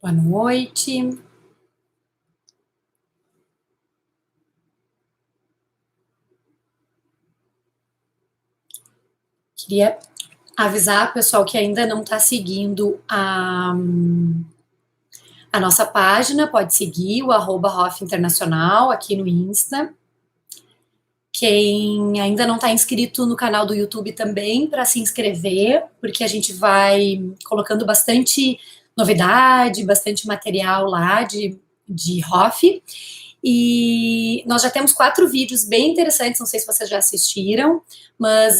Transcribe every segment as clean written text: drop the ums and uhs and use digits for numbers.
Boa noite. Queria avisar, pessoal, que ainda não está seguindo a nossa página, pode seguir o @Hoff Internacional aqui no Insta. Quem ainda não está inscrito no canal do YouTube também, para se inscrever, porque a gente vai colocando bastante novidade, bastante material lá de Hoff. E nós já temos 4 vídeos bem interessantes, não sei se vocês já assistiram, mas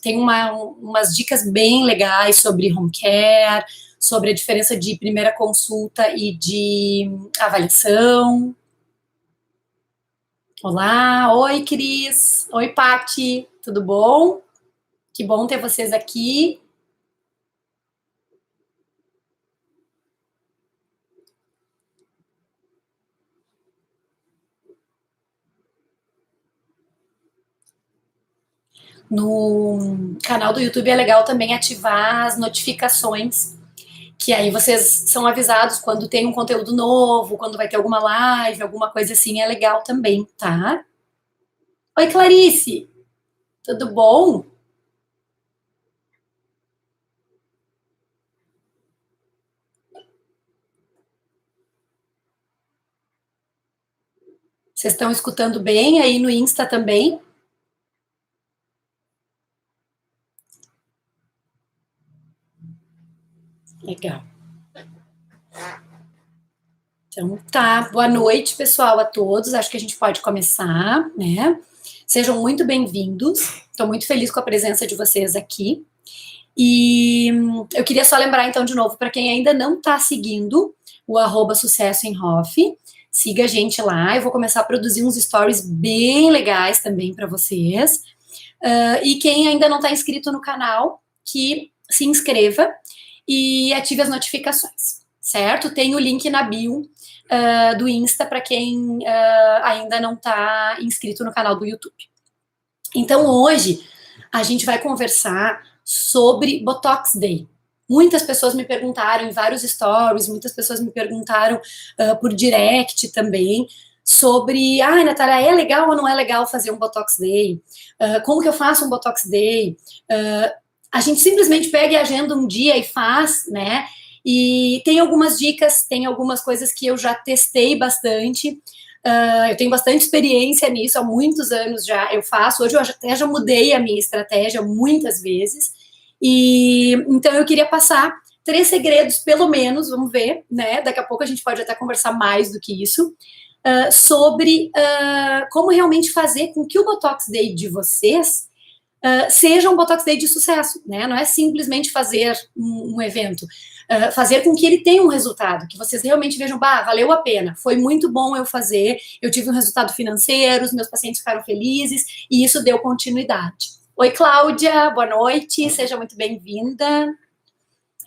tem umas dicas bem legais sobre home care, sobre a diferença de primeira consulta e de avaliação. Olá, oi Cris, oi Pati, tudo bom? Que bom ter vocês aqui. No canal do YouTube é legal também ativar as notificações, que aí vocês são avisados quando tem um conteúdo novo, quando vai ter alguma live, alguma coisa assim, é legal também, tá? Oi, Clarice, tudo bom? Vocês estão escutando bem aí no Insta também? Legal. Então tá, boa noite, pessoal, a todos. Acho que a gente pode começar, né? Sejam muito bem-vindos. Estou muito feliz com a presença de vocês aqui. E eu queria só lembrar, então, de novo, para quem ainda não está seguindo o @Sucesso em Hoff, siga a gente lá. Eu vou começar a produzir uns stories bem legais também para vocês. E quem ainda não está inscrito no canal, que se inscreva e ative as notificações, certo? Tem o link na bio do Insta para quem ainda não está inscrito no canal do YouTube. Então, hoje, a gente vai conversar sobre Botox Day. Muitas pessoas me perguntaram em vários stories, muitas pessoas me perguntaram por direct também, sobre, Natália, é legal ou não é legal fazer um Botox Day? Como que eu faço um Botox Day? A gente simplesmente pega e agenda um dia e faz, né? E tem algumas dicas, tem algumas coisas que eu já testei bastante. Eu tenho bastante experiência nisso, há muitos anos já eu faço. Hoje eu até já mudei a minha estratégia muitas vezes. E então eu queria passar 3 segredos, pelo menos, vamos ver, né? Daqui a pouco a gente pode até conversar mais do que isso, sobre como realmente fazer com que o Botox Day de vocês seja um Botox Day de sucesso, né? Não é simplesmente fazer um evento, fazer com que ele tenha um resultado, que vocês realmente vejam, valeu a pena, foi muito bom eu fazer, eu tive um resultado financeiro, os meus pacientes ficaram felizes e isso deu continuidade. Oi, Cláudia, boa noite, seja muito bem-vinda.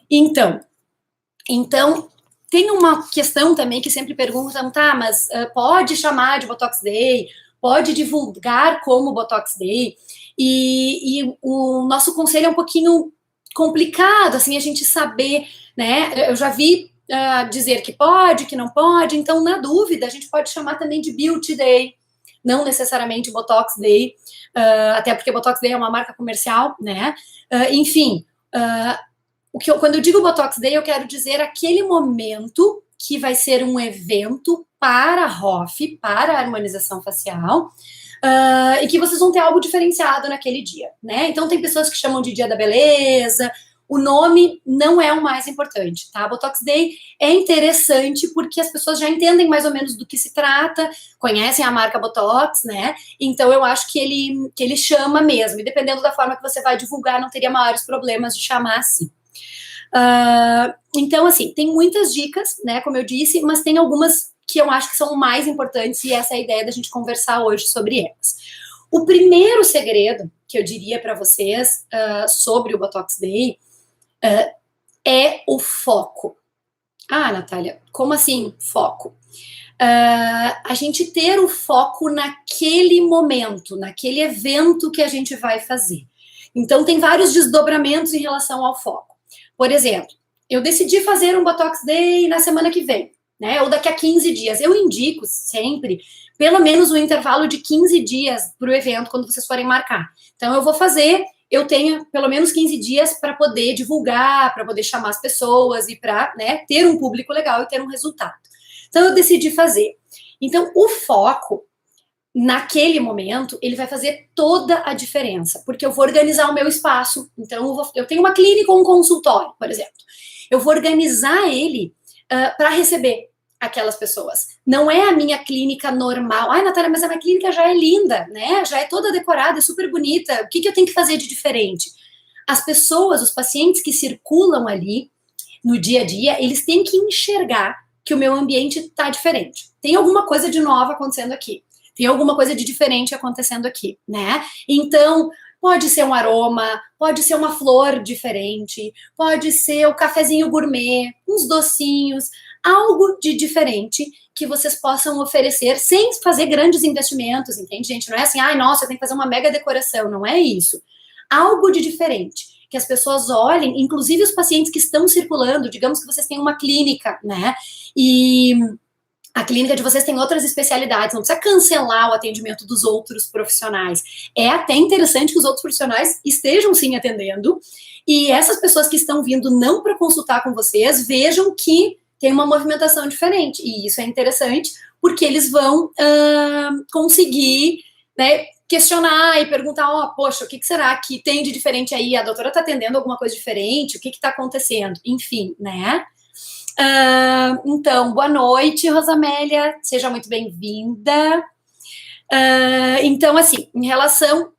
Então, tem uma questão também que sempre perguntam, tá, mas pode chamar de Botox Day, pode divulgar como Botox Day, e o nosso conselho é um pouquinho complicado, assim, a gente saber, né, eu já vi dizer que pode, que não pode, então, na dúvida, a gente pode chamar também de Beauty Day, não necessariamente Botox Day, até porque Botox Day é uma marca comercial, né, enfim, quando eu digo Botox Day, eu quero dizer aquele momento que vai ser um evento para a Hoff, para a harmonização facial, e que vocês vão ter algo diferenciado naquele dia, né? Então, tem pessoas que chamam de Dia da Beleza, o nome não é o mais importante, tá? Botox Day é interessante porque as pessoas já entendem mais ou menos do que se trata, conhecem a marca Botox, né? Então, eu acho que ele chama mesmo, e dependendo da forma que você vai divulgar, não teria maiores problemas de chamar assim. Então, assim, tem muitas dicas, né, como eu disse, mas tem algumas que eu acho que são mais importantes e essa é a ideia da gente conversar hoje sobre elas. O primeiro segredo que eu diria para vocês sobre o Botox Day é o foco. Natália, como assim foco? A gente ter o foco naquele momento, naquele evento que a gente vai fazer. Então, tem vários desdobramentos em relação ao foco. Por exemplo, eu decidi fazer um Botox Day na semana que vem, né? Ou daqui a 15 dias. Eu indico sempre pelo menos um intervalo de 15 dias para o evento, quando vocês forem marcar. Então, eu vou fazer, eu tenho pelo menos 15 dias para poder divulgar, para poder chamar as pessoas e para, né, ter um público legal e ter um resultado. Então, eu decidi fazer. Então, o foco, naquele momento, ele vai fazer toda a diferença, porque eu vou organizar o meu espaço. Então, eu tenho uma clínica ou um consultório, por exemplo. Eu vou organizar ele para receber aquelas pessoas. Não é a minha clínica normal. Ai, Natália, mas a minha clínica já é linda, né? Já é toda decorada, é super bonita. O que eu tenho que fazer de diferente? As pessoas, os pacientes que circulam ali no dia a dia, eles têm que enxergar que o meu ambiente está diferente. Tem alguma coisa de nova acontecendo aqui. Tem alguma coisa de diferente acontecendo aqui, né? Então, pode ser um aroma, pode ser uma flor diferente, pode ser o cafezinho gourmet, uns docinhos, algo de diferente que vocês possam oferecer sem fazer grandes investimentos, entende, gente? Não é assim, ai, nossa, eu tenho que fazer uma mega decoração, não é isso. Algo de diferente, que as pessoas olhem, inclusive os pacientes que estão circulando, digamos que vocês têm uma clínica, né? E a clínica de vocês tem outras especialidades, não precisa cancelar o atendimento dos outros profissionais. É até interessante que os outros profissionais estejam sim atendendo, e essas pessoas que estão vindo não para consultar com vocês, vejam que tem uma movimentação diferente, e isso é interessante, porque eles vão conseguir, né, questionar e perguntar, poxa, o que será que tem de diferente aí? A doutora está atendendo alguma coisa diferente? O que está acontecendo? Enfim, né? Então, boa noite, Rosamélia, seja muito bem-vinda. Então, assim, em relação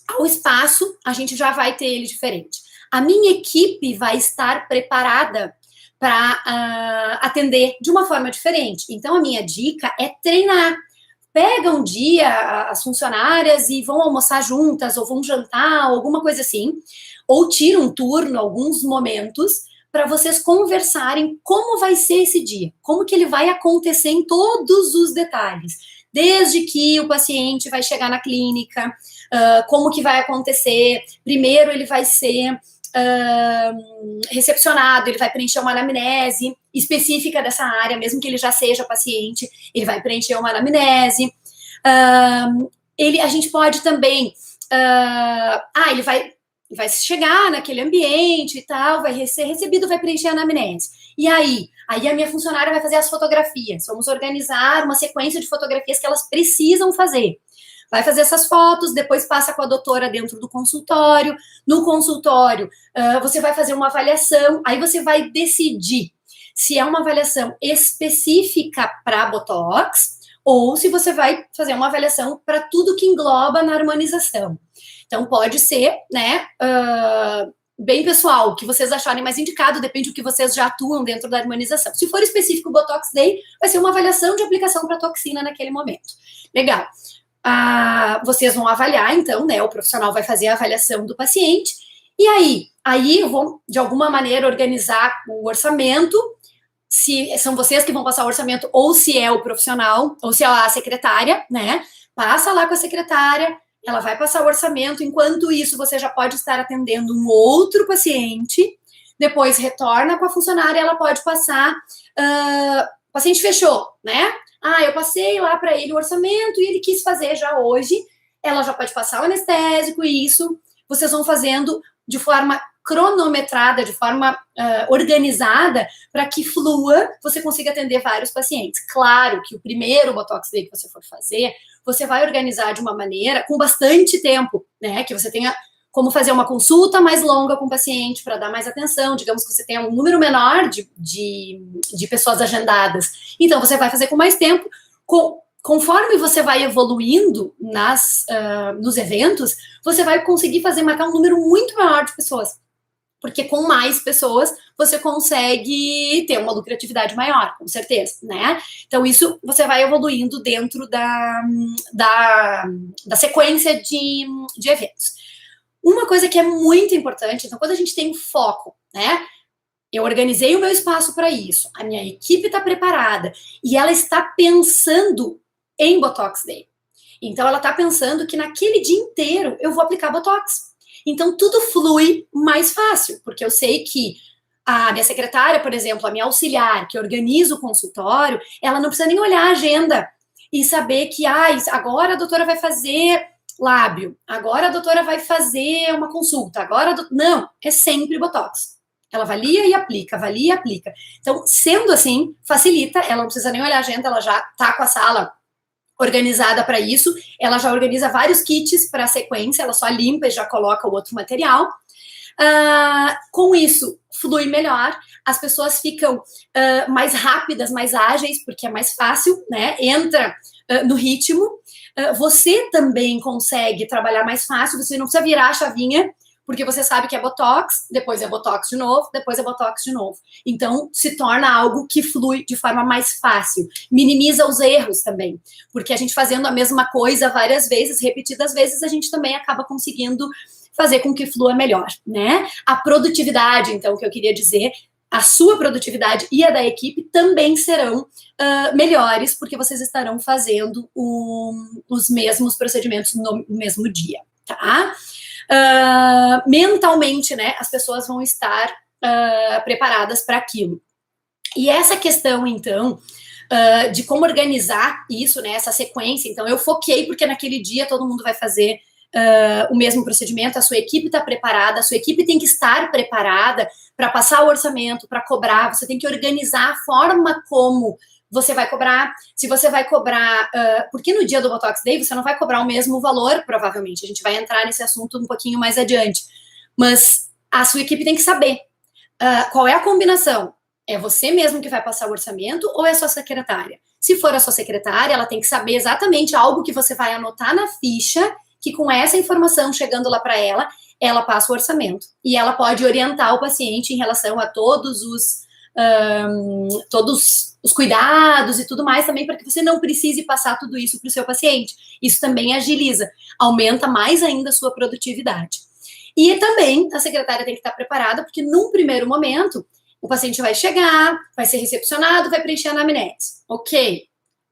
ao espaço, a gente já vai ter ele diferente. A minha equipe vai estar preparada para atender de uma forma diferente. Então, a minha dica é treinar. Pega um dia as funcionárias e vão almoçar juntas, ou vão jantar, ou alguma coisa assim, ou tira um turno, alguns momentos, para vocês conversarem como vai ser esse dia, como que ele vai acontecer em todos os detalhes, desde que o paciente vai chegar na clínica, como que vai acontecer, primeiro ele vai ser recepcionado, ele vai preencher uma anamnese específica dessa área, mesmo que ele já seja paciente, ele vai preencher uma anamnese, a gente pode também, ele vai chegar naquele ambiente e tal, vai ser recebido, vai preencher a anamnese. E aí a minha funcionária vai fazer as fotografias. Vamos organizar uma sequência de fotografias que elas precisam fazer. Vai fazer essas fotos, depois passa com a doutora dentro do consultório. No consultório, você vai fazer uma avaliação, aí você vai decidir se é uma avaliação específica para Botox ou se você vai fazer uma avaliação para tudo que engloba na harmonização. Então, pode ser, né, bem pessoal, o que vocês acharem mais indicado, depende do que vocês já atuam dentro da harmonização. Se for específico o Botox Day, vai ser uma avaliação de aplicação para toxina naquele momento. Legal. Vocês vão avaliar, então, né, o profissional vai fazer a avaliação do paciente, e aí vão, de alguma maneira, organizar o orçamento, se são vocês que vão passar o orçamento, ou se é o profissional, ou se é a secretária, né, passa lá com a secretária, ela vai passar o orçamento, enquanto isso você já pode estar atendendo um outro paciente, depois retorna com a funcionária, ela pode passar, o paciente fechou, né? Eu passei lá para ele o orçamento e ele quis fazer já hoje, ela já pode passar o anestésico e isso vocês vão fazendo de forma cronometrada, de forma organizada, para que flua, você consiga atender vários pacientes. Claro que o primeiro Botox Day que você for fazer, você vai organizar de uma maneira, com bastante tempo, né, que você tenha como fazer uma consulta mais longa com o paciente para dar mais atenção, digamos que você tenha um número menor de pessoas agendadas. Então, você vai fazer com mais tempo, conforme você vai evoluindo nos eventos, você vai conseguir marcar um número muito maior de pessoas. Porque com mais pessoas, você consegue ter uma lucratividade maior, com certeza, né? Então, isso você vai evoluindo dentro da sequência de eventos. Uma coisa que é muito importante, então, quando a gente tem foco, né? Eu organizei o meu espaço para isso, a minha equipe está preparada e ela está pensando em Botox Day. Então, ela está pensando que naquele dia inteiro eu vou aplicar Botox. Então, tudo flui mais fácil, porque eu sei que A minha secretária, por exemplo, a minha auxiliar, que organiza o consultório, ela não precisa nem olhar a agenda e saber que agora a doutora vai fazer lábio, agora a doutora vai fazer uma consulta, não, é sempre Botox. Ela avalia e aplica, avalia e aplica. Então, sendo assim, facilita, ela não precisa nem olhar a agenda, ela já está com a sala organizada para isso, ela já organiza vários kits para a sequência, ela só limpa e já coloca o outro material. Com isso, flui melhor, as pessoas ficam mais rápidas, mais ágeis, porque é mais fácil, né? Entra no ritmo. Você também consegue trabalhar mais fácil, você não precisa virar a chavinha, porque você sabe que é Botox, depois é Botox de novo, depois é Botox de novo. Então, se torna algo que flui de forma mais fácil. Minimiza os erros também, porque a gente fazendo a mesma coisa várias vezes, repetidas vezes, a gente também acaba conseguindo fazer com que flua melhor, né? A produtividade, então, que eu queria dizer, a sua produtividade e a da equipe também serão melhores, porque vocês estarão fazendo os mesmos procedimentos no mesmo dia, tá? Mentalmente, né, as pessoas vão estar preparadas para aquilo. E essa questão, então, de como organizar isso, né, essa sequência, então eu foquei porque naquele dia todo mundo vai fazer o mesmo procedimento, a sua equipe está preparada, a sua equipe tem que estar preparada para passar o orçamento, para cobrar, você tem que organizar a forma como você vai cobrar, se você vai cobrar, porque no dia do Botox Day você não vai cobrar o mesmo valor, provavelmente, a gente vai entrar nesse assunto um pouquinho mais adiante, mas a sua equipe tem que saber qual é a combinação, é você mesmo que vai passar o orçamento ou é a sua secretária? Se for a sua secretária, ela tem que saber exatamente algo que você vai anotar na ficha, que com essa informação chegando lá para ela, ela passa o orçamento, e ela pode orientar o paciente em relação a todos os cuidados e tudo mais também, para que você não precise passar tudo isso para o seu paciente. Isso também agiliza, aumenta mais ainda a sua produtividade. E também a secretária tem que estar preparada, porque num primeiro momento, o paciente vai chegar, vai ser recepcionado, vai preencher a anamnese. Ok.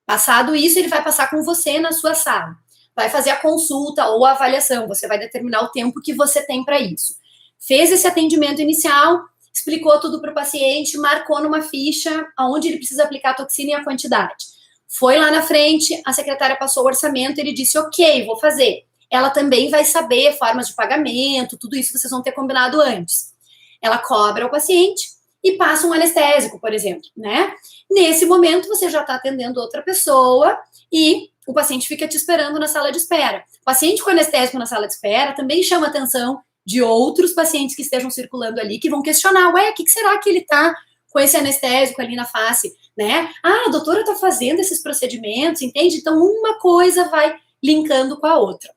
Passado isso, ele vai passar com você na sua sala. Vai fazer a consulta ou a avaliação, você vai determinar o tempo que você tem para isso. Fez esse atendimento inicial, explicou tudo para o paciente, marcou numa ficha onde ele precisa aplicar a toxina e a quantidade. Foi lá na frente, a secretária passou o orçamento, ele disse, ok, vou fazer. Ela também vai saber formas de pagamento, tudo isso vocês vão ter combinado antes. Ela cobra o paciente e passa um anestésico, por exemplo, né? Nesse momento, você já está atendendo outra pessoa e o paciente fica te esperando na sala de espera. O paciente com anestésico na sala de espera também chama a atenção de outros pacientes que estejam circulando ali, que vão questionar, o que será que ele tá com esse anestésico ali na face, né? A doutora tá fazendo esses procedimentos, entende? Então, uma coisa vai linkando com a outra,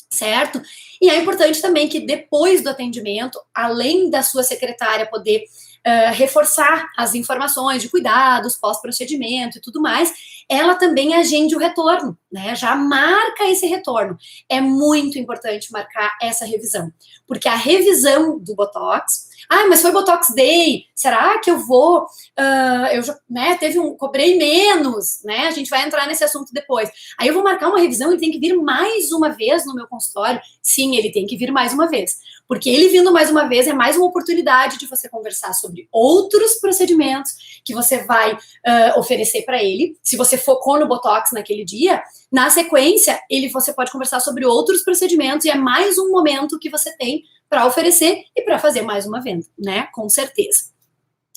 certo? E é importante também que depois do atendimento, além da sua secretária poder reforçar as informações de cuidados, pós-procedimento e tudo mais, ela também agende o retorno, né? Já marca esse retorno. É muito importante marcar essa revisão, porque a revisão do Botox, mas foi Botox Day, será que eu vou, eu já, né, cobrei menos, né? A gente vai entrar nesse assunto depois. Aí eu vou marcar uma revisão, ele tem que vir mais uma vez no meu consultório. Sim, ele tem que vir mais uma vez, porque ele vindo mais uma vez é mais uma oportunidade de você conversar sobre outros procedimentos que você vai oferecer para ele. Se você focou no Botox naquele dia, na sequência, você pode conversar sobre outros procedimentos e é mais um momento que você tem para oferecer e para fazer mais uma venda, né? Com certeza.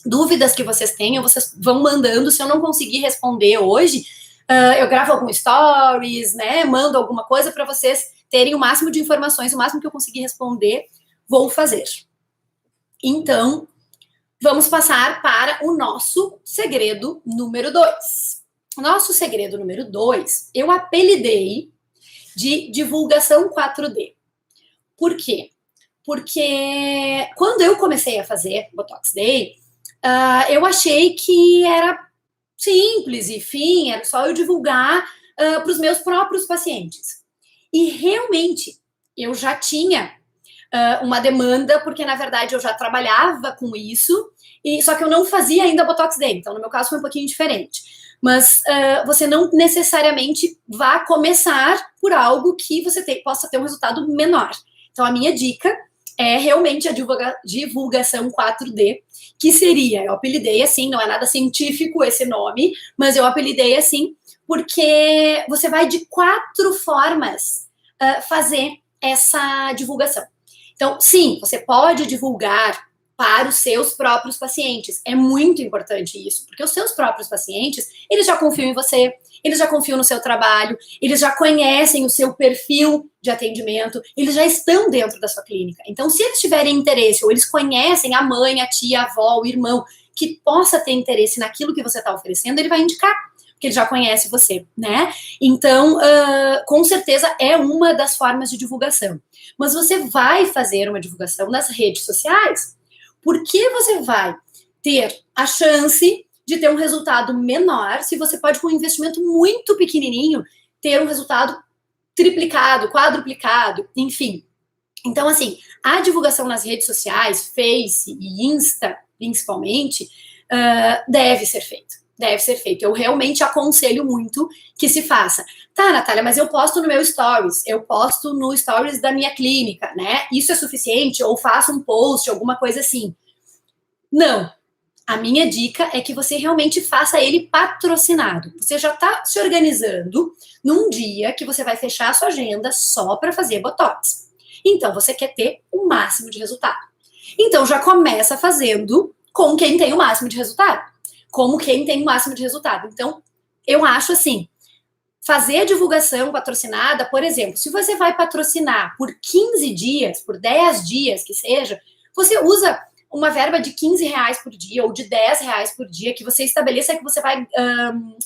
Dúvidas que vocês tenham, vocês vão mandando. Se eu não conseguir responder hoje, eu gravo algum stories, né? Mando alguma coisa para vocês terem o máximo de informações, o máximo que eu conseguir responder, vou fazer. Então, vamos passar para o nosso segredo número 2. O nosso segredo número 2, eu apelidei de divulgação 4D. Por quê? Porque quando eu comecei a fazer Botox Day, eu achei que era simples, enfim, era só eu divulgar para os meus próprios pacientes. E realmente, eu já tinha uma demanda, porque na verdade eu já trabalhava com isso, só que eu não fazia ainda Botox Day, então no meu caso foi um pouquinho diferente. Mas você não necessariamente vai começar por algo que você possa ter um resultado menor. Então a minha dica é realmente a divulgação 4D, que seria, eu apelidei assim, não é nada científico esse nome, mas eu apelidei assim porque você vai de 4 formas fazer essa divulgação. Então, sim, você pode divulgar para os seus próprios pacientes. É muito importante isso, porque os seus próprios pacientes, eles já confiam em você, eles já confiam no seu trabalho, eles já conhecem o seu perfil de atendimento, eles já estão dentro da sua clínica. Então, se eles tiverem interesse, ou eles conhecem a mãe, a tia, a avó, o irmão, que possa ter interesse naquilo que você está oferecendo, ele vai indicar, porque ele já conhece você, né? Então, com certeza é uma das formas de divulgação. Mas você vai fazer uma divulgação nas redes sociais, porque você vai ter a chance de ter um resultado menor, se você pode, com um investimento muito pequenininho, ter um resultado triplicado, quadruplicado, enfim. Então, assim, a divulgação nas redes sociais, Face e Insta, principalmente, deve ser feita. Deve ser feito. Eu realmente aconselho muito que se faça. Tá, Natália, mas eu posto no meu stories, eu posto no stories da minha clínica, né? Isso é suficiente? Ou faço um post, alguma coisa assim? Não. A minha dica é que você realmente faça ele patrocinado. Você já está se organizando num dia que você vai fechar a sua agenda só para fazer Botox. Então, você quer ter o máximo de resultado. Então, já começa fazendo com quem tem o máximo de resultado. Como quem tem o máximo de resultado. Então, eu acho assim, fazer a divulgação patrocinada, por exemplo, se você vai patrocinar por 15 dias, por 10 dias que seja, você usa uma verba de R$ 15 por dia ou de R$ 10 por dia que você estabeleça que você vai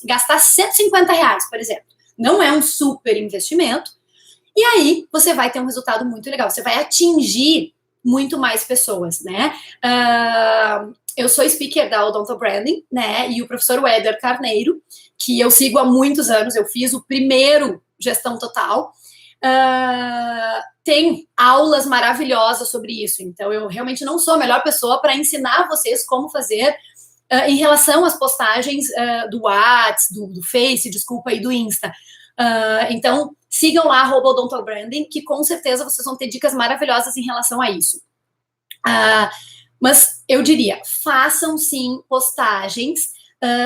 gastar R$ 150, por exemplo. Não é um super investimento. E aí, você vai ter um resultado muito legal. Você vai atingir muito mais pessoas, né? Eu sou speaker da Odonto Branding, né? E o professor Éder Carneiro, que eu sigo há muitos anos, eu fiz o primeiro Gestão Total, tem aulas maravilhosas sobre isso. Então, eu realmente não sou a melhor pessoa para ensinar vocês como fazer em relação às postagens do WhatsApp, do Face, desculpa, e do Insta. Então, sigam lá, @odontobranding, que com certeza vocês vão ter dicas maravilhosas em relação a isso. Mas eu diria, façam sim postagens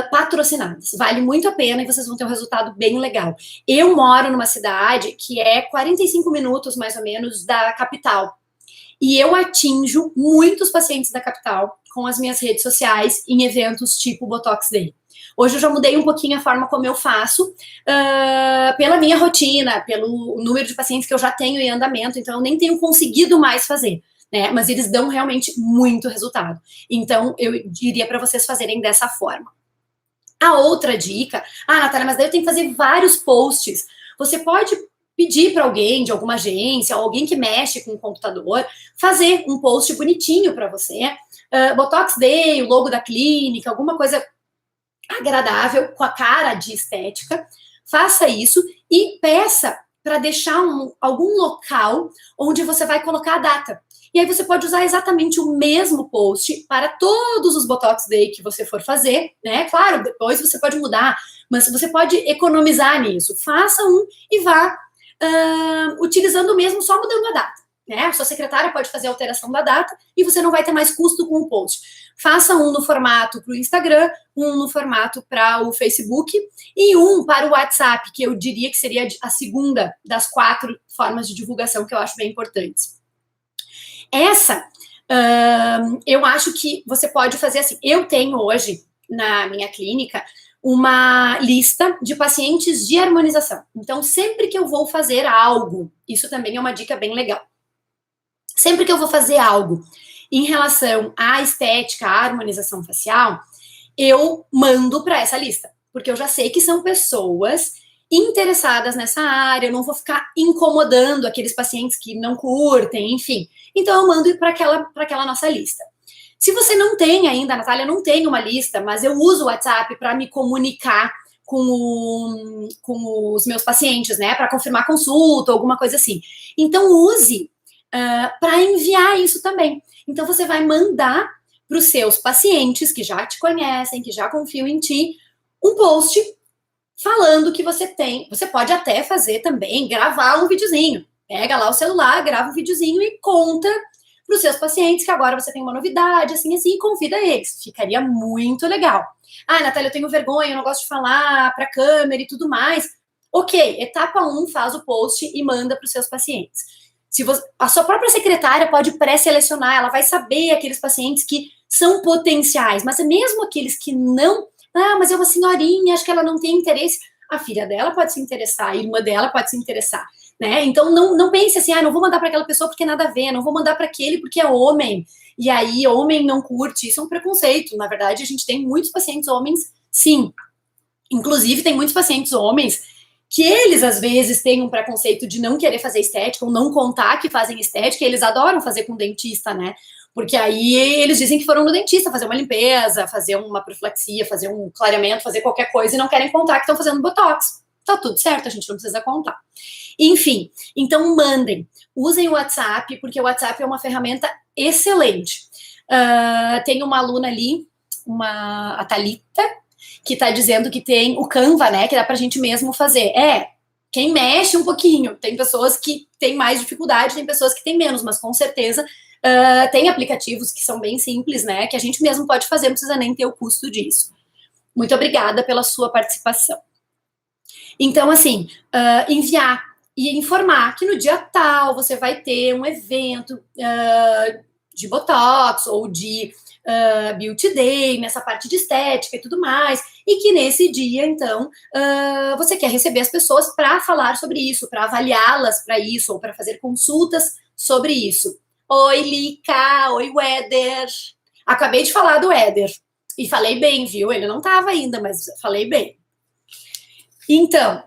patrocinadas. Vale muito a pena e vocês vão ter um resultado bem legal. Eu moro numa cidade que é 45 minutos, mais ou menos, da capital. E eu atinjo muitos pacientes da capital com as minhas redes sociais em eventos tipo Botox Day. Hoje eu já mudei um pouquinho a forma como eu faço, pela minha rotina, pelo número de pacientes que eu já tenho em andamento, então eu nem tenho conseguido mais fazer, né? Mas eles dão realmente muito resultado. Então eu diria para vocês fazerem dessa forma. A outra dica, Natália, mas daí eu tenho que fazer vários posts. Você pode pedir para alguém de alguma agência, alguém que mexe com o computador, fazer um post bonitinho para você. Botox Day, o logo da clínica, alguma coisa agradável, com a cara de estética. Faça isso e peça para deixar algum local onde você vai colocar a data. E aí você pode usar exatamente o mesmo post para todos os Botox Day que você for fazer, né? Claro, depois você pode mudar, mas você pode economizar nisso. Faça um e vá utilizando o mesmo, só mudando a data, né? A sua secretária pode fazer a alteração da data e você não vai ter mais custo com o post. Faça um no formato para o Instagram, um no formato para o Facebook e um para o WhatsApp, que eu diria que seria a segunda das 4 formas de divulgação que eu acho bem importantes. Essa, eu acho que você pode fazer assim. Eu tenho hoje, na minha clínica, uma lista de pacientes de harmonização. Então, sempre que eu vou fazer algo, isso também é uma dica bem legal. Sempre que eu vou fazer algo em relação à estética, à harmonização facial, eu mando para essa lista, porque eu já sei que são pessoas interessadas nessa área, eu não vou ficar incomodando aqueles pacientes que não curtem, enfim. Então, eu mando para aquela nossa lista. Se você não tem ainda, Natália, não tem uma lista, mas eu uso o WhatsApp para me comunicar com os meus pacientes, né? Para confirmar consulta, alguma coisa assim. Então, use para enviar isso também. Então, você vai mandar para os seus pacientes que já te conhecem, que já confiam em ti, um post falando que você tem. Você pode até fazer também, gravar um videozinho. Pega lá o celular, grava um videozinho e conta para os seus pacientes que agora você tem uma novidade, assim, e convida eles. Ficaria muito legal. Ah, Natália, eu tenho vergonha, eu não gosto de falar para a câmera e tudo mais. Ok, etapa 1, faz o post e manda para os seus pacientes. Se você, a sua própria secretária pode pré-selecionar, ela vai saber aqueles pacientes que são potenciais, mas mesmo aqueles que não, mas é uma senhorinha, acho que ela não tem interesse, a filha dela pode se interessar, a irmã dela pode se interessar, né? Então não pense assim, não vou mandar para aquela pessoa porque nada a ver, não vou mandar para aquele porque é homem, e aí homem não curte, isso é um preconceito. Na verdade, a gente tem muitos pacientes homens, sim. Inclusive, tem muitos pacientes homens que eles, às vezes, têm um preconceito de não querer fazer estética ou não contar que fazem estética, e eles adoram fazer com dentista, né? Porque aí eles dizem que foram no dentista fazer uma limpeza, fazer uma profilaxia, fazer um clareamento, fazer qualquer coisa e não querem contar que estão fazendo botox. Tá tudo certo, a gente não precisa contar. Enfim, então mandem. Usem o WhatsApp, porque o WhatsApp é uma ferramenta excelente. Tem uma aluna ali, a Thalita, que está dizendo que tem o Canva, né, que dá pra gente mesmo fazer. Quem mexe um pouquinho. Tem pessoas que têm mais dificuldade, tem pessoas que têm menos, mas com certeza tem aplicativos que são bem simples, né, que a gente mesmo pode fazer, não precisa nem ter o custo disso. Muito obrigada pela sua participação. Então, assim, enviar e informar que no dia tal você vai ter um evento de Botox ou de Beauty Day, nessa parte de estética e tudo mais, e que nesse dia, então, você quer receber as pessoas para falar sobre isso, para avaliá-las para isso, ou para fazer consultas sobre isso. Oi, Lica! Oi, Weder! Acabei de falar do Weder, e falei bem, viu? Ele não estava ainda, mas falei bem. Então,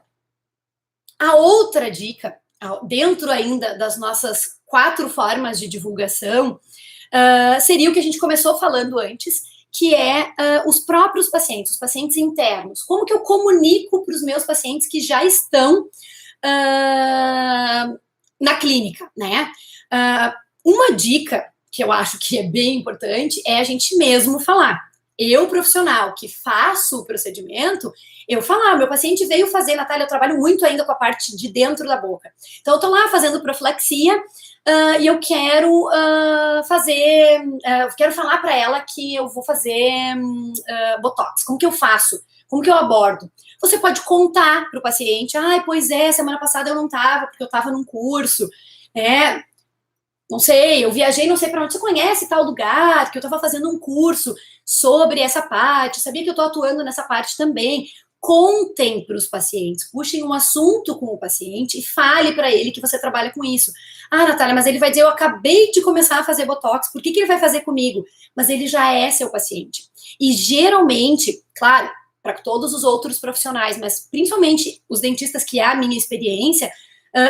a outra dica, dentro ainda das nossas 4 formas de divulgação, seria o que a gente começou falando antes, que é os próprios pacientes, os pacientes internos. Como que eu comunico para os meus pacientes que já estão na clínica, né? Uma dica que eu acho que é bem importante é a gente mesmo falar. Eu, profissional, que faço o procedimento, eu falar, meu paciente veio fazer, Natália, eu trabalho muito ainda com a parte de dentro da boca. Então, eu tô lá fazendo profilaxia e eu quero quero falar para ela que eu vou fazer Botox. Como que eu faço? Como que eu abordo? Você pode contar para o paciente, pois é, semana passada eu não tava, porque eu tava num curso, né? Não sei, eu viajei, não sei para onde. Você conhece tal lugar, que eu estava fazendo um curso sobre essa parte, sabia que eu estou atuando nessa parte também. Contem para os pacientes, puxem um assunto com o paciente e fale para ele que você trabalha com isso. Natália, mas ele vai dizer, eu acabei de começar a fazer Botox, por que ele vai fazer comigo? Mas ele já é seu paciente. E geralmente, claro, para todos os outros profissionais, mas principalmente os dentistas, que é a minha experiência,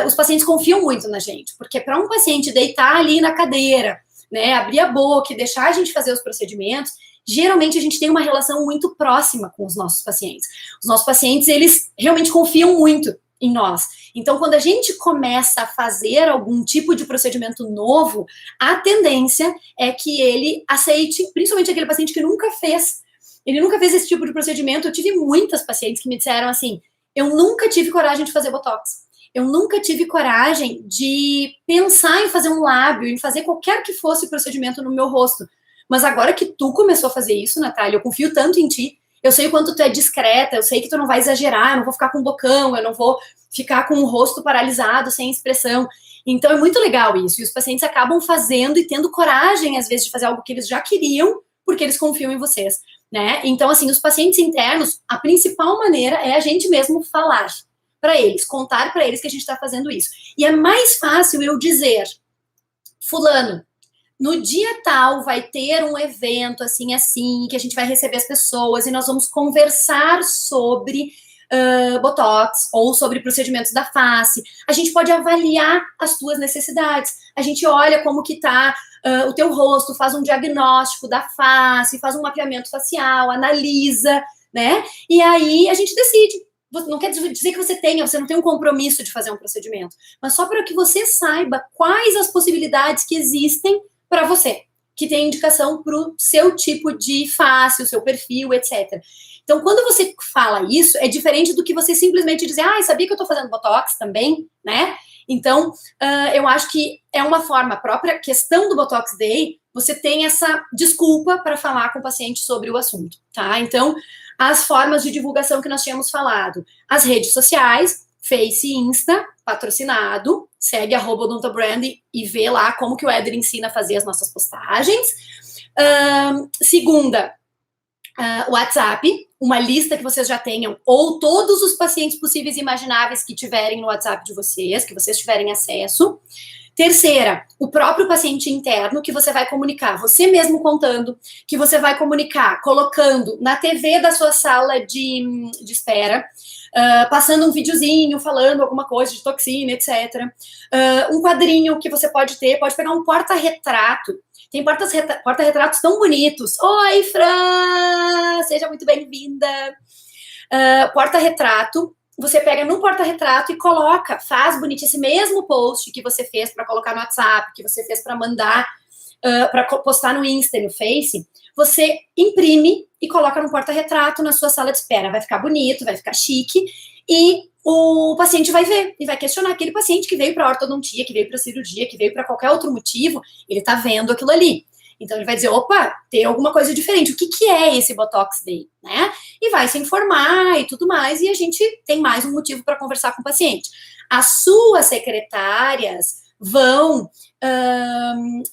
os pacientes confiam muito na gente, porque para um paciente deitar ali na cadeira, né, abrir a boca e deixar a gente fazer os procedimentos, geralmente a gente tem uma relação muito próxima com os nossos pacientes. Os nossos pacientes, eles realmente confiam muito em nós. Então, quando a gente começa a fazer algum tipo de procedimento novo, a tendência é que ele aceite, principalmente aquele paciente que nunca fez. Ele nunca fez esse tipo de procedimento. Eu tive muitas pacientes que me disseram assim, eu nunca tive coragem de fazer Botox. Eu nunca tive coragem de pensar em fazer um lábio, em fazer qualquer que fosse procedimento no meu rosto. Mas agora que tu começou a fazer isso, Natália, eu confio tanto em ti, eu sei o quanto tu é discreta, eu sei que tu não vai exagerar, eu não vou ficar com um bocão, eu não vou ficar com o rosto paralisado, sem expressão. Então é muito legal isso, e os pacientes acabam fazendo e tendo coragem, às vezes, de fazer algo que eles já queriam, porque eles confiam em vocês, né? Então, assim, os pacientes internos, a principal maneira é a gente mesmo falar para eles, contar para eles que a gente está fazendo isso. E é mais fácil eu dizer, fulano, no dia tal vai ter um evento assim, que a gente vai receber as pessoas e nós vamos conversar sobre Botox ou sobre procedimentos da face. A gente pode avaliar as tuas necessidades. A gente olha como que tá o teu rosto, faz um diagnóstico da face, faz um mapeamento facial, analisa, né? E aí a gente decide. Não quer dizer que você não tem um compromisso de fazer um procedimento, mas só para que você saiba quais as possibilidades que existem para você, que tem indicação para o seu tipo de face, o seu perfil, etc. Então, quando você fala isso, é diferente do que você simplesmente dizer, sabia que eu estou fazendo Botox também, né? Então, eu acho que é uma forma, a própria questão do Botox Day, você tem essa desculpa para falar com o paciente sobre o assunto, tá? Então, as formas de divulgação que nós tínhamos falado, as redes sociais, Face, Insta, patrocinado, segue @odontobrand e vê lá como que o Éder ensina a fazer as nossas postagens. Segunda, WhatsApp, uma lista que vocês já tenham, ou todos os pacientes possíveis e imagináveis que tiverem no WhatsApp de vocês, que vocês tiverem acesso. Terceira, o próprio paciente interno, que você vai comunicar, você mesmo contando, que você vai comunicar, colocando na TV da sua sala de espera, passando um videozinho, falando alguma coisa de toxina, etc. Um quadrinho que você pode pegar um porta-retrato. Tem porta-retratos tão bonitos. Oi, Fran! Seja muito bem-vinda. Porta-retrato. Você pega no porta-retrato e coloca, faz bonito esse mesmo post que você fez para colocar no WhatsApp, que você fez para mandar, para postar no Insta e no Face. Você imprime e coloca no porta-retrato na sua sala de espera. Vai ficar bonito, vai ficar chique e o paciente vai ver e vai questionar. Aquele paciente que veio para ortodontia, que veio para cirurgia, que veio para qualquer outro motivo, ele está vendo aquilo ali. Então, ele vai dizer, opa, tem alguma coisa diferente. O que é esse Botox Day, né? E vai se informar e tudo mais, e a gente tem mais um motivo para conversar com o paciente. As suas secretárias vão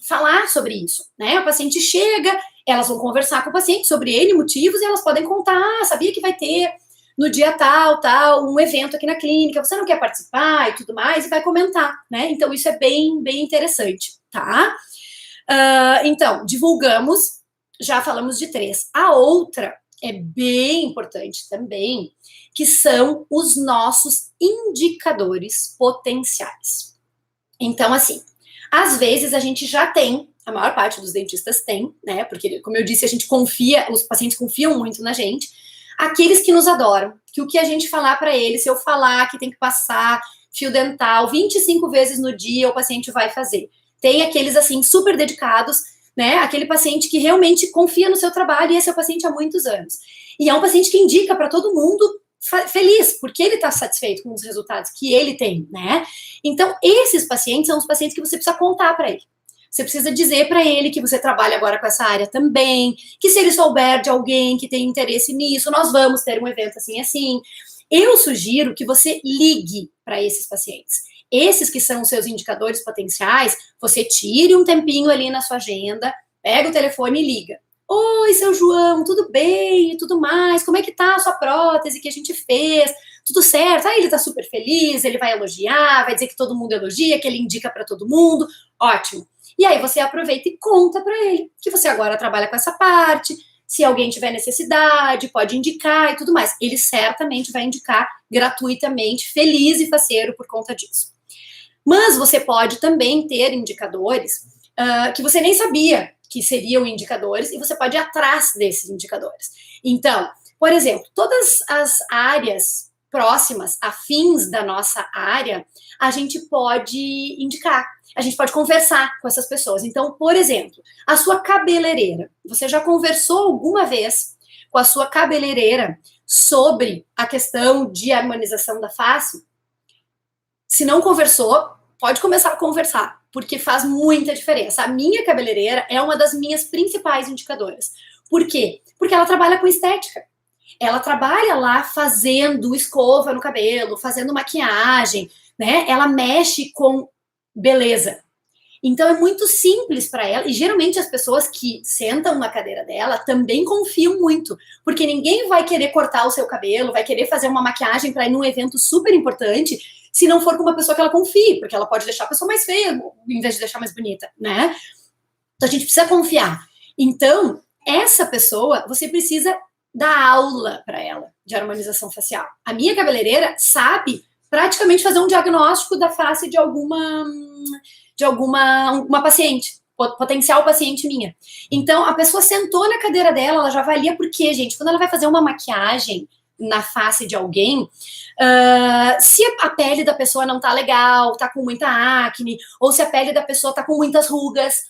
falar sobre isso, né? O paciente chega, elas vão conversar com o paciente sobre N motivos, e elas podem contar, sabia que vai ter no dia tal, um evento aqui na clínica, você não quer participar e tudo mais, e vai comentar, né? Então, isso é bem, bem interessante, tá? Então, divulgamos, já falamos de 3. A outra é bem importante também, que são os nossos indicadores potenciais. Então, assim, às vezes a gente já tem, a maior parte dos dentistas tem, né? Porque, como eu disse, a gente confia, os pacientes confiam muito na gente. Aqueles que nos adoram, que o que a gente falar para eles, se eu falar que tem que passar fio dental 25 vezes no dia, o paciente vai fazer. Tem aqueles, assim, super dedicados, né? Aquele paciente que realmente confia no seu trabalho, e esse é o paciente há muitos anos. E é um paciente que indica para todo mundo feliz, porque ele está satisfeito com os resultados que ele tem, né? Então, esses pacientes são os pacientes que você precisa contar para ele. Você precisa dizer para ele que você trabalha agora com essa área também, que se ele souber de alguém que tem interesse nisso, nós vamos ter um evento assim, assim. Eu sugiro que você ligue para esses pacientes. Esses que são os seus indicadores potenciais, você tire um tempinho ali na sua agenda, pega o telefone e liga. Oi, seu João, tudo bem e tudo mais? Como é que tá a sua prótese que a gente fez? Tudo certo? Ele tá super feliz, ele vai elogiar, vai dizer que todo mundo elogia, que ele indica para todo mundo. Ótimo. E aí você aproveita e conta para ele que você agora trabalha com essa parte, se alguém tiver necessidade, pode indicar e tudo mais. Ele certamente vai indicar gratuitamente, feliz e faceiro por conta disso. Mas você pode também ter indicadores que você nem sabia que seriam indicadores, e você pode ir atrás desses indicadores. Então, por exemplo, todas as áreas próximas, afins da nossa área, a gente pode indicar, a gente pode conversar com essas pessoas. Então, por exemplo, a sua cabeleireira. Você já conversou alguma vez com a sua cabeleireira sobre a questão de harmonização da face? Se não conversou, pode começar a conversar, porque faz muita diferença. A minha cabeleireira é uma das minhas principais indicadoras. Por quê? Porque ela trabalha com estética. Ela trabalha lá fazendo escova no cabelo, fazendo maquiagem, né? Ela mexe com beleza. Então, é muito simples para ela. E, geralmente, as pessoas que sentam na cadeira dela também confiam muito. Porque ninguém vai querer cortar o seu cabelo, vai querer fazer uma maquiagem para ir num evento super importante, se não for com uma pessoa que ela confie, porque ela pode deixar a pessoa mais feia, em vez de deixar mais bonita, né? Então, a gente precisa confiar. Então, essa pessoa, você precisa dar aula para ela de harmonização facial. A minha cabeleireira sabe praticamente fazer um diagnóstico da face de uma paciente, potencial paciente minha. Então, a pessoa sentou na cadeira dela, ela já avalia, porque, gente, quando ela vai fazer uma maquiagem na face de alguém, se a pele da pessoa não tá legal, tá com muita acne, ou se a pele da pessoa tá com muitas rugas,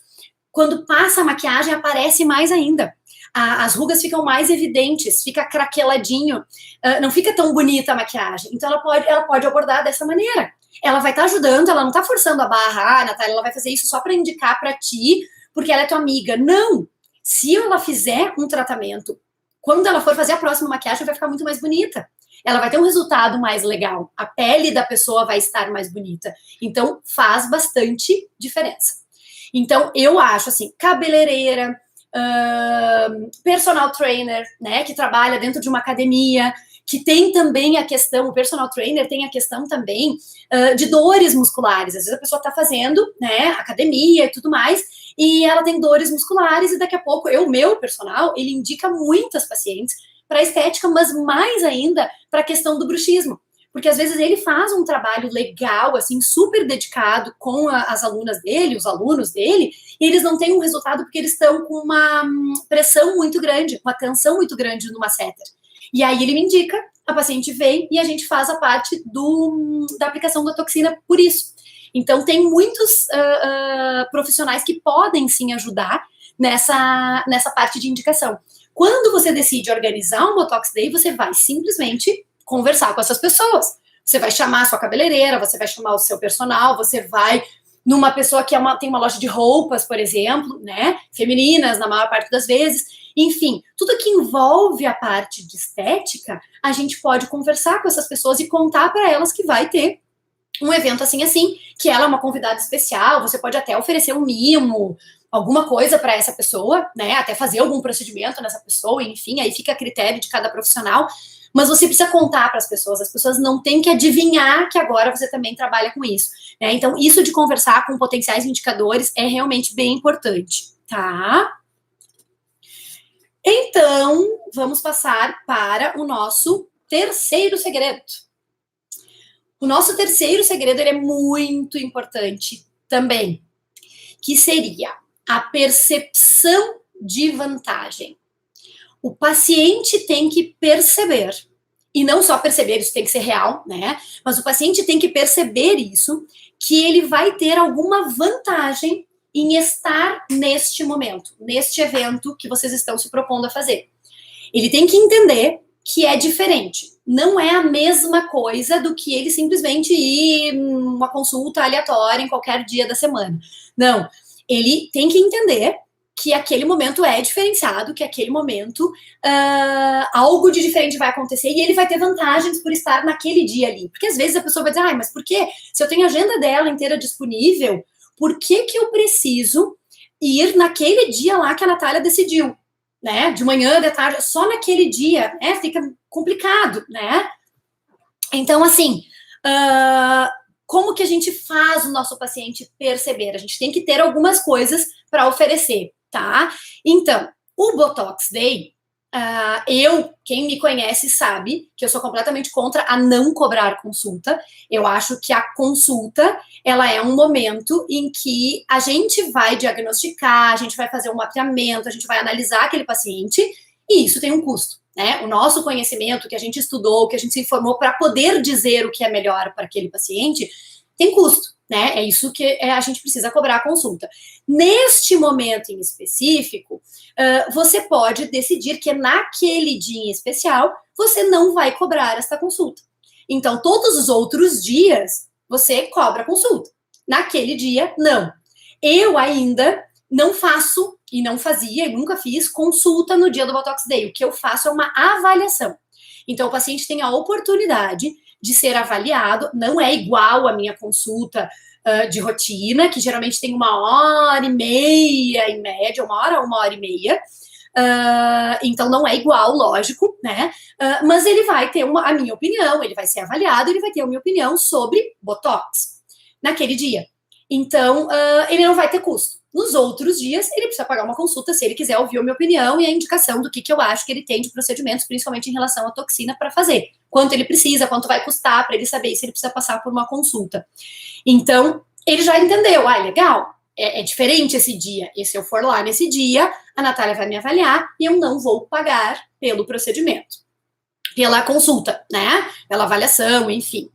quando passa a maquiagem aparece mais ainda. As rugas ficam mais evidentes, fica craqueladinho, não fica tão bonita a maquiagem. Então ela pode abordar dessa maneira. ela vai estar ajudando, ela não está forçando a barra, Natália, ela vai fazer isso só para indicar para ti, porque ela é tua amiga. Não! Se ela fizer um tratamento, quando ela for fazer a próxima maquiagem, vai ficar muito mais bonita. Ela vai ter um resultado mais legal. A pele da pessoa vai estar mais bonita. Então, faz bastante diferença. Então, eu acho, assim, cabeleireira, personal trainer, né, que trabalha dentro de uma academia, que tem também a questão, o personal trainer tem a questão também de dores musculares. Às vezes a pessoa está fazendo, né, academia e tudo mais, e ela tem dores musculares, e daqui a pouco, o meu personal, ele indica muitas pacientes para estética, mas mais ainda para a questão do bruxismo. Porque às vezes ele faz um trabalho legal, assim, super dedicado com as alunas dele, os alunos dele, e eles não têm um resultado porque eles estão com uma pressão muito grande, uma tensão muito grande no masseter. E aí ele me indica, a paciente vem e a gente faz a parte da aplicação da toxina por isso. Então, tem muitos profissionais que podem, sim, ajudar nessa parte de indicação. Quando você decide organizar um Botox Day, você vai simplesmente conversar com essas pessoas. Você vai chamar a sua cabeleireira, você vai chamar o seu personal, você vai numa pessoa que tem uma loja de roupas, por exemplo, né, femininas, na maior parte das vezes. Enfim, tudo que envolve a parte de estética, a gente pode conversar com essas pessoas e contar para elas que vai ter um evento assim, que ela é uma convidada especial, você pode até oferecer um mimo, alguma coisa para essa pessoa, né, até fazer algum procedimento nessa pessoa, enfim, aí fica a critério de cada profissional, mas você precisa contar para as pessoas não têm que adivinhar que agora você também trabalha com isso, né, então isso de conversar com potenciais indicadores é realmente bem importante, tá? Então, vamos passar para o nosso terceiro segredo. O nosso terceiro segredo, ele é muito importante também, que seria a percepção de vantagem. O paciente tem que perceber, e não só perceber, isso tem que ser real, né? Mas o paciente tem que perceber isso, que ele vai ter alguma vantagem em estar neste momento, neste evento que vocês estão se propondo a fazer. Ele tem que entender que é diferente. Não é a mesma coisa do que ele simplesmente ir numa consulta aleatória em qualquer dia da semana. Não. Ele tem que entender que aquele momento é diferenciado, que aquele momento algo de diferente vai acontecer e ele vai ter vantagens por estar naquele dia ali. Porque às vezes a pessoa vai dizer, mas por quê? Se eu tenho a agenda dela inteira disponível, por que eu preciso ir naquele dia lá que a Natália decidiu? Né? De manhã, de tarde, só naquele dia, né? Fica complicado, né? Então, assim, como que a gente faz o nosso paciente perceber? A gente tem que ter algumas coisas para oferecer, tá? Então, o Botox Day, quem me conhece sabe que eu sou completamente contra a não cobrar consulta. Eu acho que a consulta, ela é um momento em que a gente vai diagnosticar, a gente vai fazer um mapeamento, a gente vai analisar aquele paciente, e isso tem um custo, né? O nosso conhecimento que a gente estudou, que a gente se informou para poder dizer o que é melhor para aquele paciente, tem custo, né? É isso que a gente precisa cobrar a consulta. Neste momento em específico, você pode decidir que naquele dia em especial, você não vai cobrar esta consulta. Então, todos os outros dias, você cobra a consulta. Naquele dia, não. Eu ainda não faço, e não fazia, e nunca fiz, consulta no dia do Botox Day. O que eu faço é uma avaliação. Então, o paciente tem a oportunidade de ser avaliado, não é igual a minha consulta de rotina, que geralmente tem 1h30 em média, 1 hora e meia. Então não é igual, lógico, né? Mas ele vai ter a minha opinião, ele vai ser avaliado, ele vai ter a minha opinião sobre Botox naquele dia. Então, ele não vai ter custo. Nos outros dias, ele precisa pagar uma consulta se ele quiser ouvir a minha opinião e a indicação do que eu acho que ele tem de procedimentos, principalmente em relação à toxina, para fazer. Quanto ele precisa, quanto vai custar para ele saber se ele precisa passar por uma consulta. Então, ele já entendeu. Legal, é diferente esse dia. E se eu for lá nesse dia, a Natália vai me avaliar e eu não vou pagar pelo procedimento. Pela consulta, né? Pela avaliação, enfim.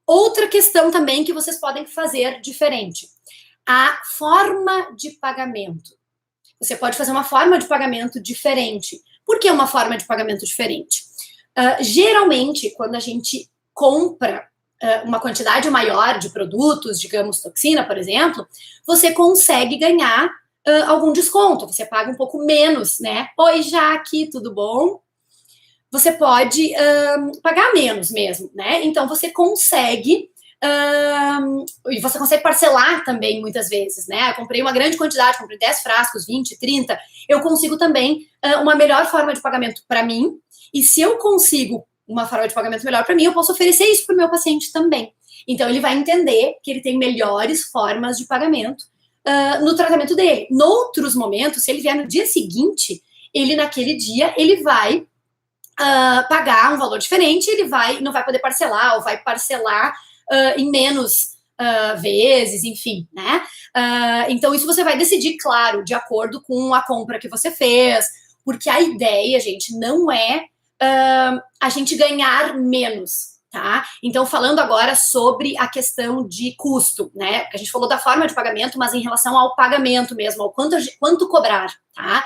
Outra questão também que vocês podem fazer diferente. A forma de pagamento. Você pode fazer uma forma de pagamento diferente. Por que uma forma de pagamento diferente? Geralmente, quando a gente compra uma quantidade maior de produtos, digamos, toxina, por exemplo, você consegue ganhar algum desconto, você paga um pouco menos, né? Oi, Jaque, tudo bom? Você pode pagar menos mesmo, né? Então, você consegue... e você consegue parcelar também muitas vezes, né? Eu comprei uma grande quantidade, comprei 10 frascos, 20, 30, eu consigo também uma melhor forma de pagamento para mim, e se eu consigo uma forma de pagamento melhor para mim, eu posso oferecer isso para o meu paciente também. Então, ele vai entender que ele tem melhores formas de pagamento no tratamento dele. Noutros momentos, se ele vier no dia seguinte, ele naquele dia, ele vai pagar um valor diferente, ele não vai poder parcelar, ou vai parcelar em menos vezes, enfim, né? Então, isso você vai decidir, claro, de acordo com a compra que você fez, porque a ideia, gente, não é a gente ganhar menos, tá? Então, falando agora sobre a questão de custo, né? A gente falou da forma de pagamento, mas em relação ao pagamento mesmo, ao quanto cobrar, tá?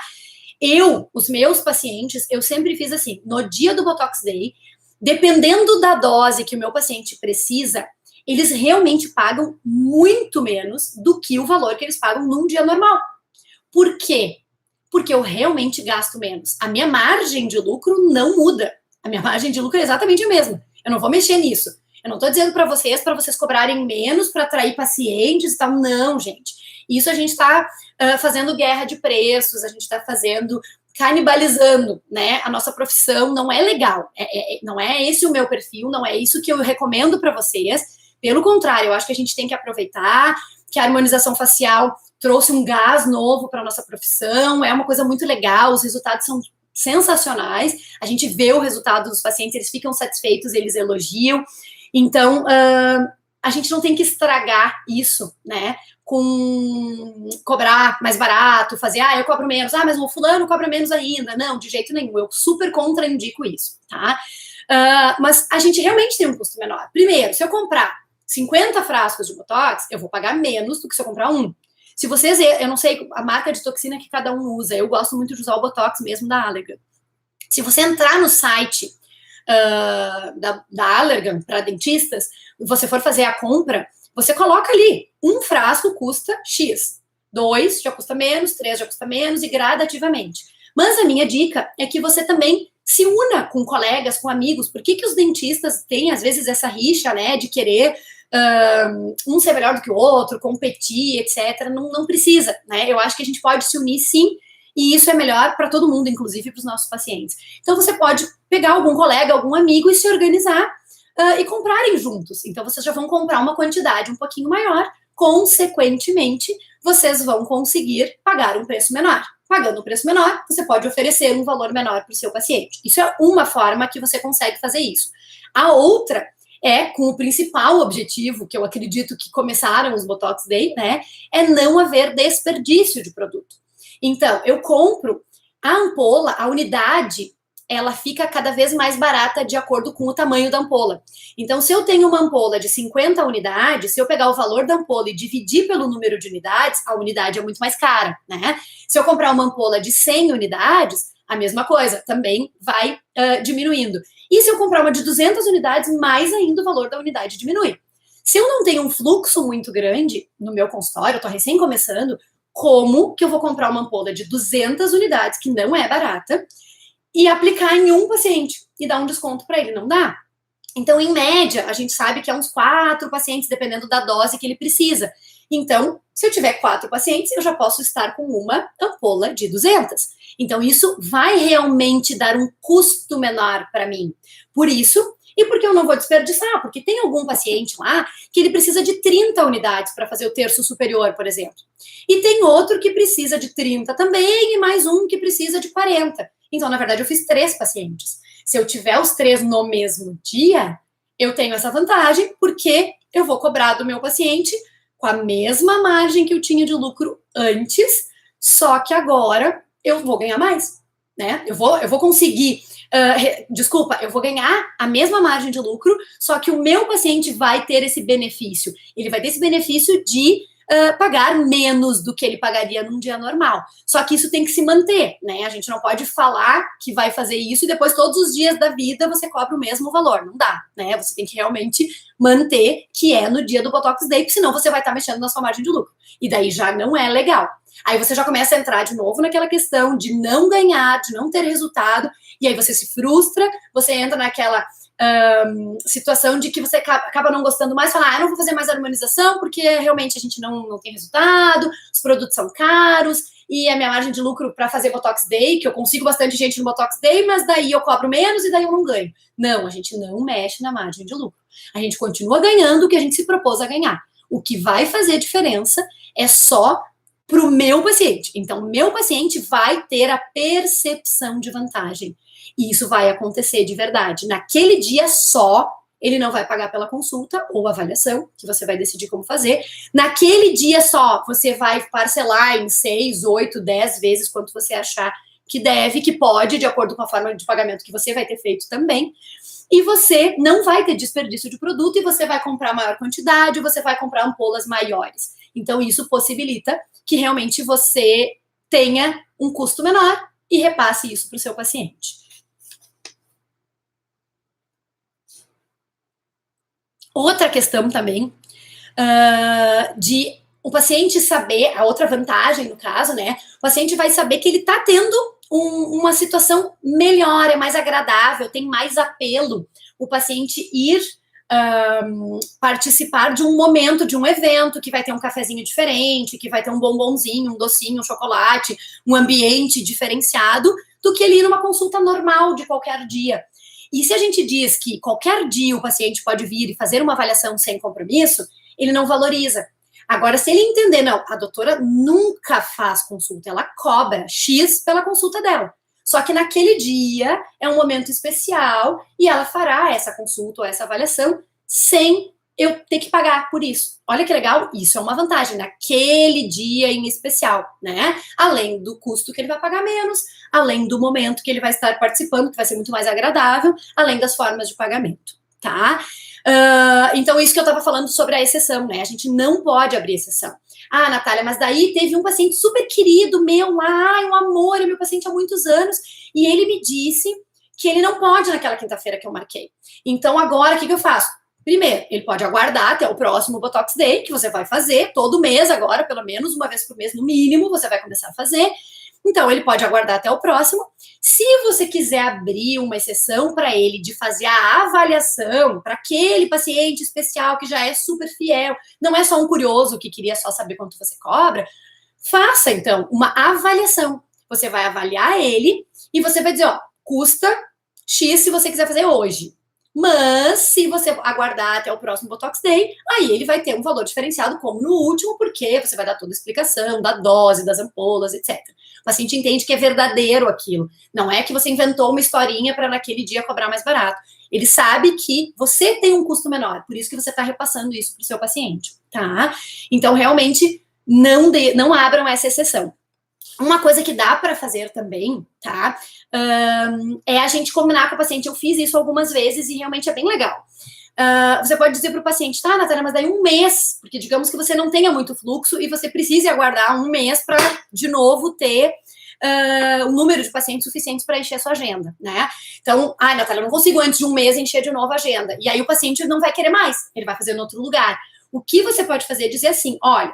Os meus pacientes, eu sempre fiz assim, no dia do Botox Day, dependendo da dose que o meu paciente precisa, eles realmente pagam muito menos do que o valor que eles pagam num dia normal. Por quê? Porque eu realmente gasto menos. A minha margem de lucro não muda. A minha margem de lucro é exatamente a mesma. Eu não vou mexer nisso. Eu não estou dizendo para vocês cobrarem menos para atrair pacientes e tal. Não, gente. Isso a gente está fazendo guerra de preços, a gente está canibalizando, né? A nossa profissão não é legal. Não é esse o meu perfil, não é isso que eu recomendo para vocês. Pelo contrário, eu acho que a gente tem que aproveitar que a harmonização facial trouxe um gás novo para a nossa profissão, é uma coisa muito legal, os resultados são sensacionais, a gente vê o resultado dos pacientes, eles ficam satisfeitos, eles elogiam, então a gente não tem que estragar isso, né, com cobrar mais barato, fazer, eu cobro menos, mas o fulano cobra menos ainda, não, de jeito nenhum, eu super contraindico isso, tá? Mas a gente realmente tem um custo menor. Primeiro, se eu comprar 50 frascos de Botox, eu vou pagar menos do que se eu comprar um. Se vocês, eu não sei a marca de toxina que cada um usa, eu gosto muito de usar o Botox mesmo da Allergan. Se você entrar no site da Allergan para dentistas, você for fazer a compra, você coloca ali, um frasco custa X, 2 já custa menos, 3 já custa menos e gradativamente. Mas a minha dica é que você também se una com colegas, com amigos. Por que os dentistas têm, às vezes, essa rixa, né, de querer um ser melhor do que o outro, competir, etc. Não precisa, né? Eu acho que a gente pode se unir, sim, e isso é melhor para todo mundo, inclusive para os nossos pacientes. Então, você pode pegar algum colega, algum amigo e se organizar e comprarem juntos. Então, vocês já vão comprar uma quantidade um pouquinho maior, consequentemente, vocês vão conseguir pagar um preço menor. Pagando um preço menor, você pode oferecer um valor menor para o seu paciente. Isso é uma forma que você consegue fazer isso. A outra é com o principal objetivo, que eu acredito que começaram os Botox Day, né? É não haver desperdício de produto. Então, eu compro a ampola, a unidade, ela fica cada vez mais barata de acordo com o tamanho da ampola. Então, se eu tenho uma ampola de 50 unidades, se eu pegar o valor da ampola e dividir pelo número de unidades, a unidade é muito mais cara, né? Se eu comprar uma ampola de 100 unidades, a mesma coisa, também vai diminuindo. E se eu comprar uma de 200 unidades, mais ainda o valor da unidade diminui. Se eu não tenho um fluxo muito grande no meu consultório, eu estou recém começando, como que eu vou comprar uma ampola de 200 unidades, que não é barata, e aplicar em um paciente e dar um desconto para ele? Não dá. Então, em média, a gente sabe que é uns 4 pacientes, dependendo da dose que ele precisa. Então, se eu tiver 4 pacientes, eu já posso estar com uma ampola de 200. Então, isso vai realmente dar um custo menor para mim. Por isso, e porque eu não vou desperdiçar, porque tem algum paciente lá que ele precisa de 30 unidades para fazer o terço superior, por exemplo. E tem outro que precisa de 30 também, e mais um que precisa de 40. Então, na verdade, eu fiz 3 pacientes. Se eu tiver os 3 no mesmo dia, eu tenho essa vantagem, porque eu vou cobrar do meu paciente com a mesma margem que eu tinha de lucro antes, só que agora eu vou ganhar mais, né? Eu vou conseguir, eu vou ganhar a mesma margem de lucro, só que o meu paciente vai ter esse benefício. Ele vai ter esse benefício de pagar menos do que ele pagaria num dia normal. Só que isso tem que se manter, né? A gente não pode falar que vai fazer isso e depois todos os dias da vida você cobra o mesmo valor. Não dá, né? Você tem que realmente manter que é no dia do Botox Day, porque senão você vai estar mexendo na sua margem de lucro. E daí já não é legal. Aí você já começa a entrar de novo naquela questão de não ganhar, de não ter resultado, e aí você se frustra, você entra naquela situação de que você acaba não gostando mais, fala, eu não vou fazer mais harmonização porque realmente a gente não tem resultado, os produtos são caros, e a minha margem de lucro para fazer Botox Day, que eu consigo bastante gente no Botox Day, mas daí eu cobro menos e daí eu não ganho. Não, a gente não mexe na margem de lucro. A gente continua ganhando o que a gente se propôs a ganhar. O que vai fazer diferença é só para o meu paciente. Então, o meu paciente vai ter a percepção de vantagem. E isso vai acontecer de verdade. Naquele dia só, ele não vai pagar pela consulta ou avaliação, que você vai decidir como fazer. Naquele dia só, você vai parcelar em 6, 8, 10 vezes quanto você achar que deve, que pode, de acordo com a forma de pagamento que você vai ter feito também. E você não vai ter desperdício de produto e você vai comprar maior quantidade, você vai comprar ampolas maiores. Então, isso possibilita que realmente você tenha um custo menor e repasse isso para o seu paciente. Outra questão também de o paciente saber, a outra vantagem no caso, né? O paciente vai saber que ele está tendo uma situação melhor, é mais agradável, tem mais apelo o paciente ir participar de um momento, de um evento que vai ter um cafezinho diferente, que vai ter um bombonzinho, um docinho, um chocolate, um ambiente diferenciado, do que ele ir numa consulta normal de qualquer dia. E se a gente diz que qualquer dia o paciente pode vir e fazer uma avaliação sem compromisso, ele não valoriza. Agora, se ele entender, não, a doutora nunca faz consulta, ela cobra X pela consulta dela. Só que naquele dia é um momento especial e ela fará essa consulta ou essa avaliação sem eu ter que pagar por isso. Olha que legal, isso é uma vantagem naquele dia em especial, né? Além do custo que ele vai pagar menos, além do momento que ele vai estar participando, que vai ser muito mais agradável, além das formas de pagamento, tá? Então, isso que eu estava falando sobre a exceção, né? A gente não pode abrir exceção. Ah, Natália, mas daí teve um paciente super querido meu lá, um amor, é meu paciente há muitos anos, e ele me disse que ele não pode naquela quinta-feira que eu marquei. Então, agora, o que eu faço? Primeiro, ele pode aguardar até o próximo Botox Day, que você vai fazer todo mês agora, pelo menos uma vez por mês, no mínimo, você vai começar a fazer. Então, ele pode aguardar até o próximo. Se você quiser abrir uma exceção para ele de fazer a avaliação para aquele paciente especial que já é super fiel, não é só um curioso que queria só saber quanto você cobra, faça, então, uma avaliação. Você vai avaliar ele e você vai dizer, ó, custa X se você quiser fazer hoje. Mas, se você aguardar até o próximo Botox Day, aí ele vai ter um valor diferenciado, como no último, porque você vai dar toda a explicação da dose, das ampolas, etc. O paciente entende que é verdadeiro aquilo. Não é que você inventou uma historinha para naquele dia cobrar mais barato. Ele sabe que você tem um custo menor, por isso que você está repassando isso para o seu paciente, tá? Então, realmente, não abram essa exceção. Uma coisa que dá para fazer também, tá? É a gente combinar com o paciente. Eu fiz isso algumas vezes e realmente é bem legal. Você pode dizer para o paciente, tá, Natália, mas daí um mês, porque digamos que você não tenha muito fluxo e você precise aguardar um mês para, de novo, ter um número de pacientes suficientes para encher a sua agenda, né? Então, Natália, eu não consigo antes de um mês encher de novo a agenda. E aí o paciente não vai querer mais, ele vai fazer em outro lugar. O que você pode fazer é dizer assim, olha,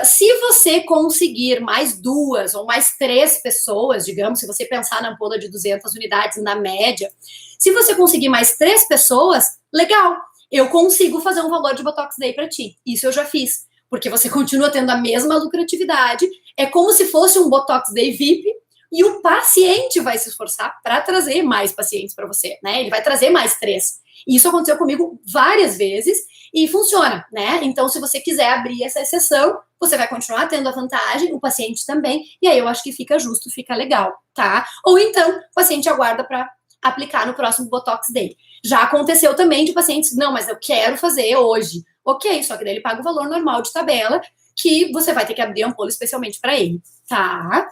se você conseguir mais 2 ou mais 3 pessoas, digamos, se você pensar na ampola de 200 unidades na média, se você conseguir mais 3 pessoas, legal, eu consigo fazer um valor de Botox Day para ti. Isso eu já fiz, porque você continua tendo a mesma lucratividade, é como se fosse um Botox Day VIP, e o paciente vai se esforçar para trazer mais pacientes para você, né? Ele vai trazer mais 3. E isso aconteceu comigo várias vezes e funciona, né? Então, se você quiser abrir essa exceção, você vai continuar tendo a vantagem, o paciente também, e aí eu acho que fica justo, fica legal, tá? Ou então, o paciente aguarda para aplicar no próximo Botox Day. Já aconteceu também de pacientes, não, mas eu quero fazer hoje. Ok, só que daí ele paga o valor normal de tabela, que você vai ter que abrir a ampola especialmente para ele, tá?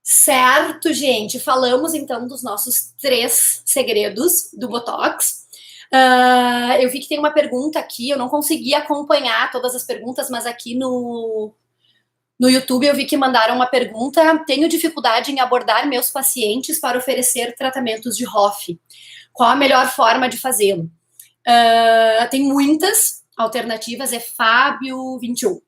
Certo, gente? Falamos então dos nossos 3 segredos do Botox. Eu vi que tem uma pergunta aqui, eu não consegui acompanhar todas as perguntas, mas aqui no YouTube eu vi que mandaram uma pergunta. Tenho dificuldade em abordar meus pacientes para oferecer tratamentos de ROF. Qual a melhor forma de fazê-lo? Tem muitas alternativas, é Fábio 21.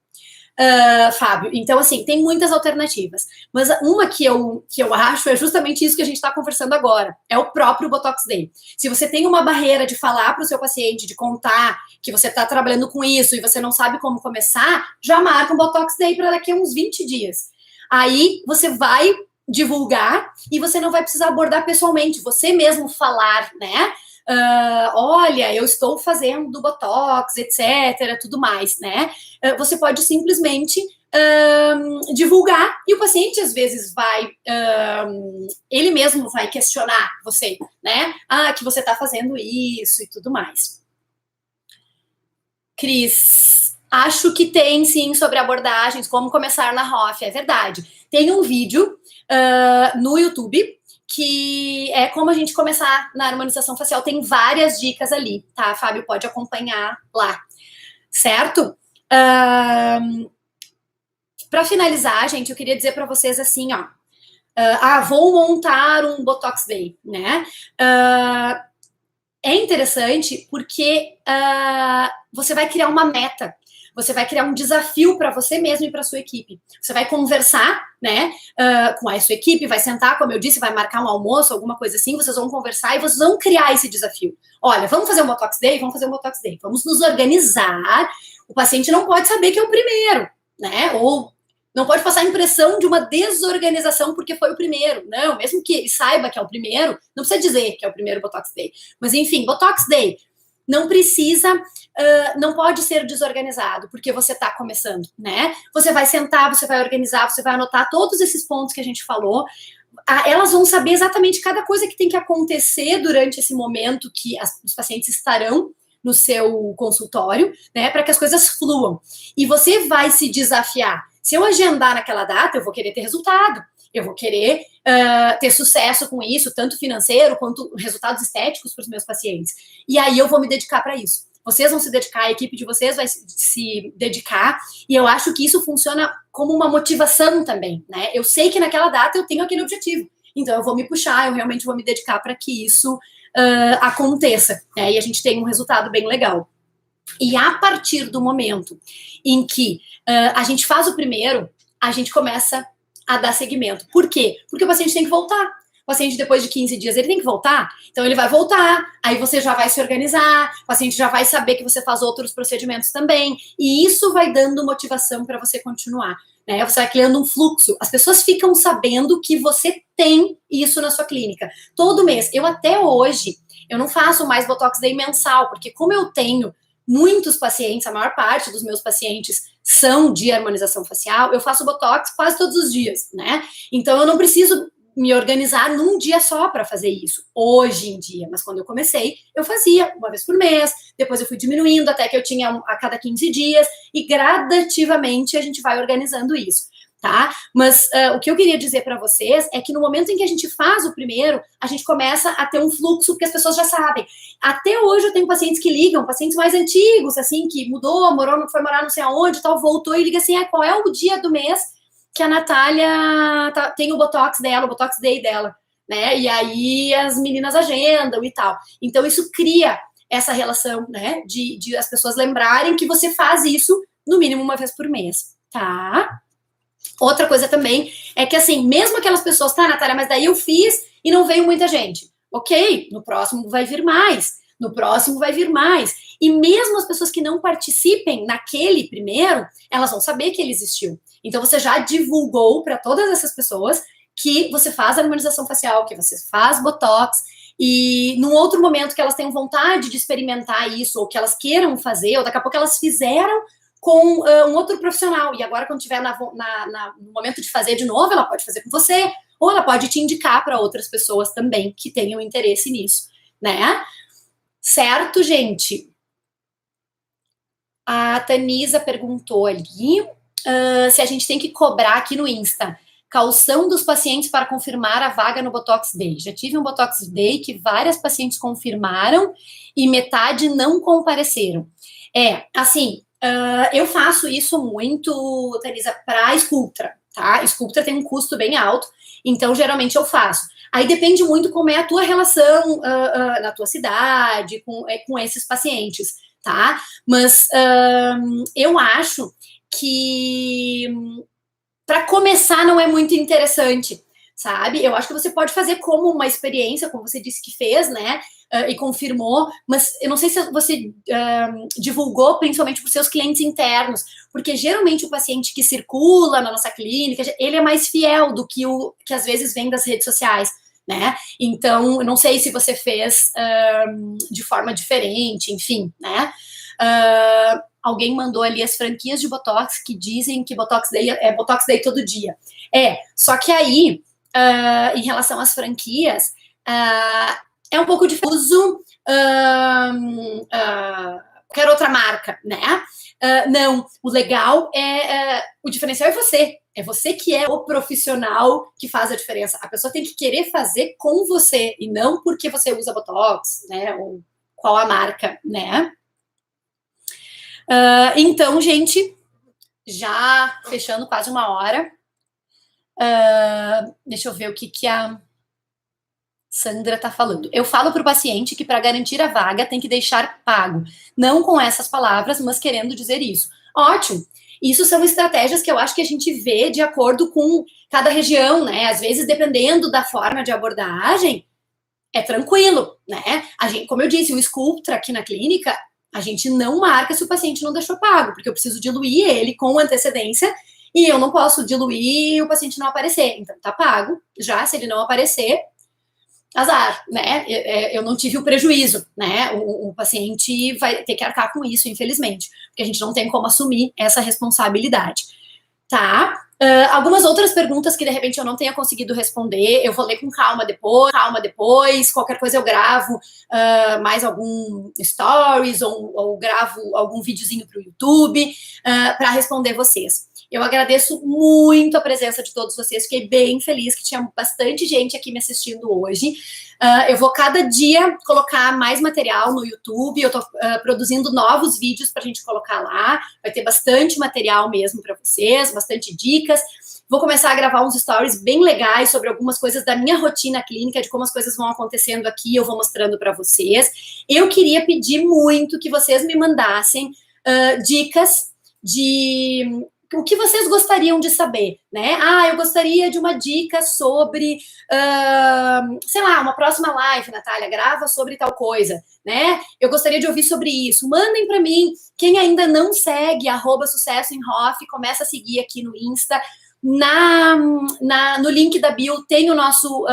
Fábio, então assim, tem muitas alternativas, mas uma que eu acho é justamente isso que a gente está conversando agora, é o próprio Botox Day. Se você tem uma barreira de falar para o seu paciente, de contar que você está trabalhando com isso e você não sabe como começar, já marca um Botox Day para daqui a uns 20 dias. Aí você vai divulgar e você não vai precisar abordar pessoalmente, você mesmo falar, né? Olha, eu estou fazendo Botox, etc, tudo mais, né? Você pode simplesmente divulgar e o paciente às vezes vai, ele mesmo vai questionar você, né? Que você está fazendo isso e tudo mais. Cris, acho que tem sim sobre abordagens, como começar na ROF, é verdade. Tem um vídeo no YouTube que é como a gente começar na harmonização facial. Tem várias dicas ali, tá? Fábio pode acompanhar lá, certo? Para finalizar, gente, eu queria dizer para vocês assim, ó. Vou montar um Botox Day, né? É interessante porque você vai criar uma meta. Você vai criar um desafio para você mesmo e para sua equipe. Você vai conversar, né, com a sua equipe, vai sentar, como eu disse, vai marcar um almoço, alguma coisa assim, vocês vão conversar e vocês vão criar esse desafio. Olha, vamos fazer um Botox Day? Vamos fazer um Botox Day. Vamos nos organizar. O paciente não pode saber que é o primeiro, né, ou não pode passar a impressão de uma desorganização porque foi o primeiro. Não, mesmo que ele saiba que é o primeiro, não precisa dizer que é o primeiro Botox Day. Mas, enfim, Botox Day não precisa, não pode ser desorganizado, porque você está começando, né? Você vai sentar, você vai organizar, você vai anotar todos esses pontos que a gente falou. Elas vão saber exatamente cada coisa que tem que acontecer durante esse momento que os pacientes estarão no seu consultório, né? Para que as coisas fluam. E você vai se desafiar. Se eu agendar naquela data, eu vou querer ter resultado. Eu vou querer ter sucesso com isso, tanto financeiro quanto resultados estéticos para os meus pacientes. E aí eu vou me dedicar para isso. Vocês vão se dedicar, a equipe de vocês vai se dedicar, e eu acho que isso funciona como uma motivação também, né? Eu sei que naquela data eu tenho aquele objetivo, então eu vou me puxar, eu realmente vou me dedicar para que isso aconteça, né? E a gente tem um resultado bem legal. E a partir do momento em que a gente faz o primeiro, a gente começa a dar seguimento. Por quê? Porque o paciente tem que voltar. O paciente, depois de 15 dias, ele tem que voltar. Então, ele vai voltar, aí você já vai se organizar, o paciente já vai saber que você faz outros procedimentos também, e isso vai dando motivação para você continuar. Né? Você vai criando um fluxo. As pessoas ficam sabendo que você tem isso na sua clínica. Todo mês. Eu até hoje, eu não faço mais Botox Day mensal, porque como eu tenho muitos pacientes, a maior parte dos meus pacientes são de harmonização facial, eu faço Botox quase todos os dias, né? Então, eu não preciso me organizar num dia só para fazer isso, hoje em dia. Mas quando eu comecei, eu fazia uma vez por mês, depois eu fui diminuindo até que eu tinha a cada 15 dias, e gradativamente a gente vai organizando isso. Tá? Mas o que eu queria dizer para vocês é que no momento em que a gente faz o primeiro, a gente começa a ter um fluxo, porque as pessoas já sabem. Até hoje eu tenho pacientes que ligam, pacientes mais antigos, assim, que mudou, foi morar não sei aonde, tal, voltou e liga assim, qual é o dia do mês que a Natália tem o Botox dela, o Botox Day dela, né? E aí as meninas agendam e tal. Então isso cria essa relação, né? De as pessoas lembrarem que você faz isso no mínimo uma vez por mês, tá? Outra coisa também é que, assim, mesmo aquelas pessoas, tá, Natália, mas daí eu fiz e não veio muita gente. Ok, no próximo vai vir mais, no próximo vai vir mais. E mesmo as pessoas que não participem naquele primeiro, elas vão saber que ele existiu. Então, você já divulgou para todas essas pessoas que você faz harmonização facial, que você faz Botox, e num outro momento que elas tenham vontade de experimentar isso, ou que elas queiram fazer, ou daqui a pouco elas fizeram com um outro profissional, e agora quando tiver no momento de fazer de novo, ela pode fazer com você, ou ela pode te indicar para outras pessoas também que tenham interesse nisso, né? Certo, gente? A Tanisa perguntou ali se a gente tem que cobrar aqui no Insta. caução dos pacientes para confirmar a vaga no Botox Day. Já tive um Botox Day que várias pacientes confirmaram e metade não compareceram. Assim, eu faço isso muito, Theresa, para Sculptra, tá? Sculptra tem um custo bem alto, então geralmente eu faço. Aí depende muito como é a tua relação na tua cidade com esses pacientes, tá? Mas eu acho que para começar não é muito interessante, sabe? Eu acho que você pode fazer como uma experiência, como você disse que fez, né? E confirmou, mas eu não sei se você divulgou principalmente para os seus clientes internos, porque geralmente o paciente que circula na nossa clínica, ele é mais fiel do que o que às vezes vem das redes sociais, né? Então, eu não sei se você fez de forma diferente, enfim, né? Alguém mandou ali as franquias de Botox que dizem que Botox Day é Botox Day todo dia. Só que aí, em relação às franquias, é um pouco difuso qualquer outra marca, né? Não, o legal o diferencial é você. É você que é o profissional que faz a diferença. A pessoa tem que querer fazer com você e não porque você usa Botox, né? Ou qual a marca, né? Então, gente, já fechando quase 1 hora. Deixa eu ver o que a Sandra tá falando. Eu falo para o paciente que para garantir a vaga tem que deixar pago. Não com essas palavras, mas querendo dizer isso. Ótimo. Isso são estratégias que eu acho que a gente vê de acordo com cada região, né? Às vezes, dependendo da forma de abordagem, é tranquilo, né? Como eu disse, o Sculptra aqui na clínica, a gente não marca se o paciente não deixou pago, porque eu preciso diluir ele com antecedência e eu não posso diluir e o paciente não aparecer. Então, tá pago. Já, se ele não aparecer, azar, né? Eu não tive o prejuízo, né? O paciente vai ter que arcar com isso, infelizmente, porque a gente não tem como assumir essa responsabilidade, tá? Algumas outras perguntas que de repente eu não tenha conseguido responder, eu vou ler com calma depois, qualquer coisa eu gravo mais algum stories ou gravo algum videozinho para o YouTube para responder vocês. Eu agradeço muito a presença de todos vocês, fiquei bem feliz que tinha bastante gente aqui me assistindo hoje. Eu vou cada dia colocar mais material no YouTube, eu tô produzindo novos vídeos pra gente colocar lá, vai ter bastante material mesmo para vocês, bastante dicas. Vou começar a gravar uns stories bem legais sobre algumas coisas da minha rotina clínica, de como as coisas vão acontecendo aqui, eu vou mostrando para vocês. Eu queria pedir muito que vocês me mandassem dicas de o que vocês gostariam de saber, né? Eu gostaria de uma dica sobre, sei lá, uma próxima live, Natália, grava sobre tal coisa, né? Eu gostaria de ouvir sobre isso. Mandem para mim. Quem ainda não segue, @sucessoemhof, começa a seguir aqui no Insta. No link da bio tem o nosso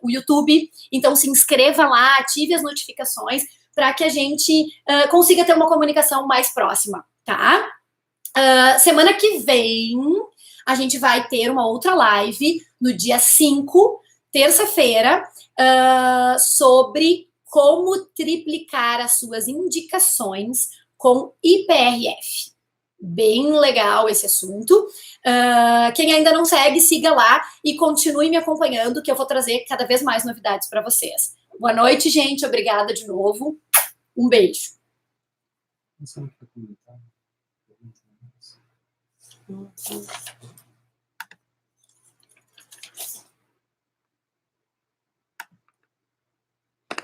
o YouTube, então se inscreva lá, ative as notificações para que a gente consiga ter uma comunicação mais próxima, tá? Semana que vem, a gente vai ter uma outra live no dia 5, terça-feira, sobre como triplicar as suas indicações com IPRF. Bem legal esse assunto. Quem ainda não segue, siga lá e continue me acompanhando, que eu vou trazer cada vez mais novidades para vocês. Boa noite, gente. Obrigada de novo. Um beijo. Uhum.